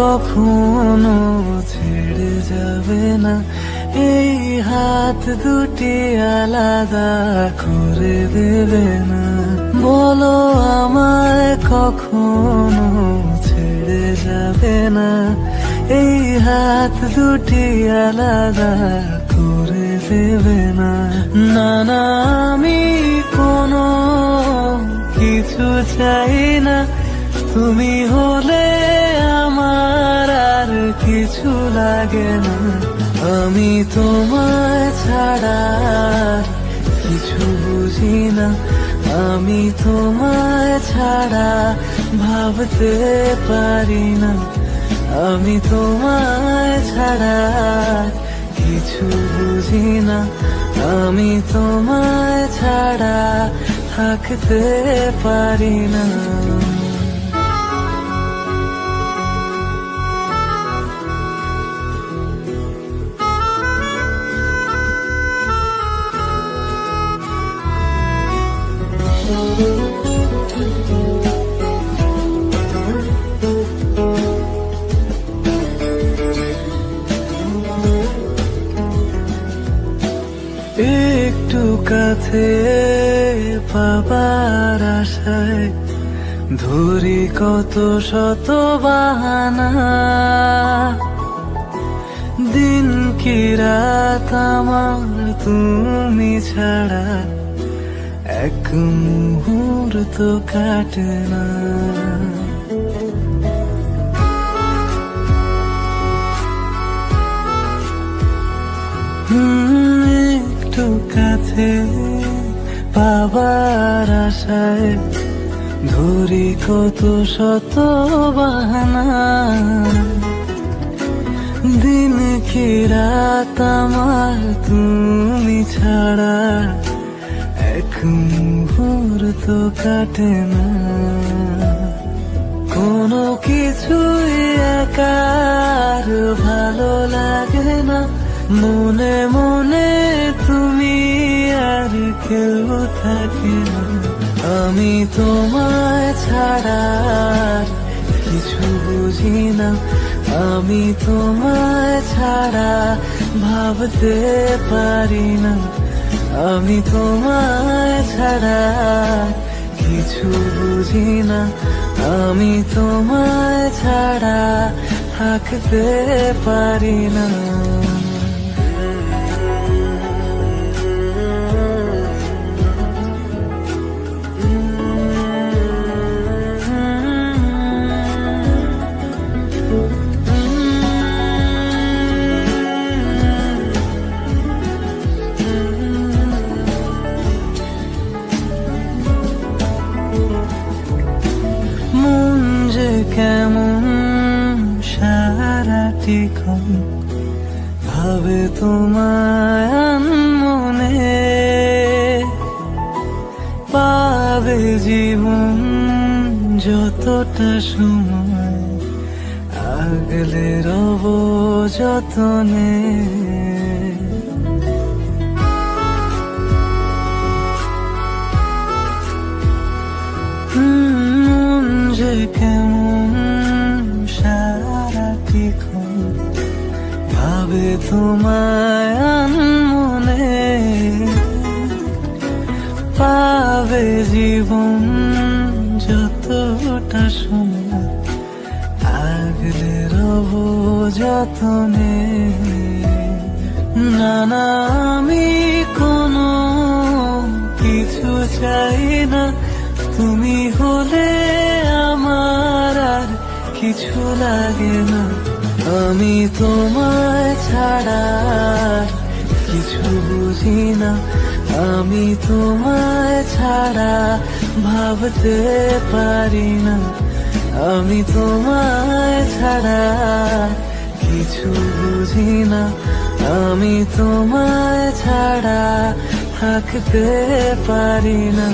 কখনো ছেড়ে যাবে না, এই হাত দুটি আলাদা করে দেবে না। বলো আমায় কখনো ছেড়ে যাবে না, এই হাত দুটি আলাদা করে দেবে না। না না, আমি কোনো কিছু চাই না, তুমি হলে আমার আর কিছু লাগে না। আমি তোমায় ছাড়া কিছু বুঝি না, আমি তোমায় ছাড়া ভাবতে পারি না। আমি তোমায় ছাড়া কিছু বুঝি না, আমি তোমায় ছাড়া থাকতে পারি না। একটু কাছে পাবার আশায় ধরি কত শত বাহানা, দিন কি রাত আমার তুমি ছাড়া এক মুহূর্ত কাটে না। একটু কাছে পাবার আশায় ধরি কত শত বাহানা, দিন কি রাত আমার তুমি ছাড়া এক মুহূর্ত কাটে না। কোনো কিছুই একার ভালো লাগে না, মনে মনে তুমি আর কেউ থাকে না। আমি তোমায় ছাড়া কিছু বুঝি না, আমি তোমায় ছাড়া ভাবতে পারি না। আমি তোমায় ছাড়া কিছু বুঝি না, আমি তোমায় ছাড়া থাকতে পারি না। মন যে কেমন সারাটিক্ষণ ভাবে তোমায় মনে, পাবে জীবন যতটা সময় আগলে রব যতনে। মন যে কেমন সারাটিক্ষণ ভাবে তোমায় মনে, পাবে জীবন যতটা সময় আগলে রব যতনে। না না, আমি কোনো কিছু চাই না, তুমি হলে আমার আর কিছু লাগে না। আমি তোমায় ছাড়া কিছু বুঝি না, আমি তোমায় ছাড়া ভাবতে পারি না। আমি তোমায় ছাড়া কিছু বুঝি না, আমি তোমায় ছাড়া থাকতে পারি না।